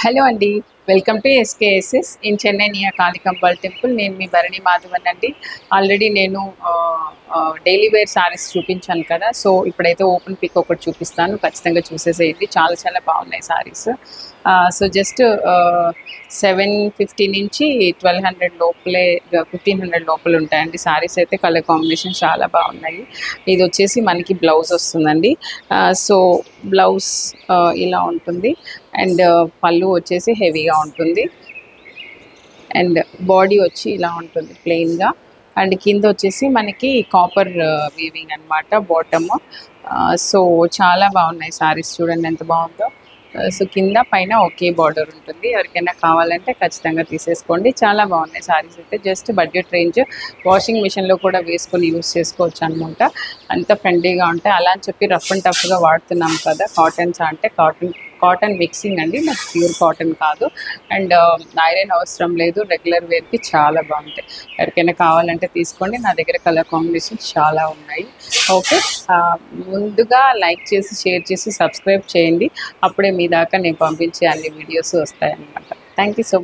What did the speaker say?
Hello అండి. Welcome to SKSS in Chennai near Kalikambal temple. నేను మీ భరణి మాధవన్ అండి. ఆల్రెడీ నేను డైలీ వేర్ సారీస్ చూపించాను కదా. సో ఇప్పుడైతే ఓపెన్ పిక్ ఒకటి చూపిస్తాను, ఖచ్చితంగా చూసేసేయండి. చాలా చాలా బాగున్నాయి సారీస్. సో జస్ట్ 750 నుంచి 1200 లోపలే, 1500 లోపల ఉంటాయండి సారీస్. అయితే కలర్ కాంబినేషన్ చాలా బాగున్నాయి. ఇది వచ్చేసి మనకి బ్లౌజ్ వస్తుందండి. సో బ్లౌజ్ ఇలా ఉంటుంది. అండ్ పళ్ళు వచ్చేసి హెవీగా ఉంటుంది. అండ్ బాడీ వచ్చి ఇలా ఉంటుంది ప్లెయిన్గా. అండ్ కింద వచ్చేసి మనకి కాపర్ వీవింగ్ అనమాట బాటమ్. సో చాలా బాగున్నాయి సారీస్, చూడండి ఎంత బాగుందో. సో కింద పైన ఒకే బార్డర్ ఉంటుంది. ఎవరికైనా కావాలంటే ఖచ్చితంగా తీసేసుకోండి. చాలా బాగున్నాయి సారీస్ అయితే. జస్ట్ బడ్జెట్ రేంజ్, వాషింగ్ మిషన్లో కూడా వేసుకొని యూస్ చేసుకోవచ్చు అనమాట. అంత ఫ్రెండ్లీగా ఉంటాయి. అలా అని చెప్పి రఫ్ అండ్ టఫ్గా వాడుతున్నాం కదా. కాటన్స్ అంటే కాటన్ మిక్సింగ్ అండి, నాకు ప్యూర్ కాటన్ కాదు. అండ్ ఐరన్ అవసరం లేదు. రెగ్యులర్ వేర్కి చాలా బాగుంటాయి. ఎవరికైనా కావాలంటే తీసుకోండి. నా దగ్గర కలర్ కాంబినేషన్స్ చాలా ఉన్నాయి. ఓకే, ముందుగా లైక్ చేసి, షేర్ చేసి, సబ్స్క్రైబ్ చేయండి. అప్పుడే మీ దాకా నేను పంపించే అన్ని వీడియోస్ వస్తాయన్నమాట. Thank you so much.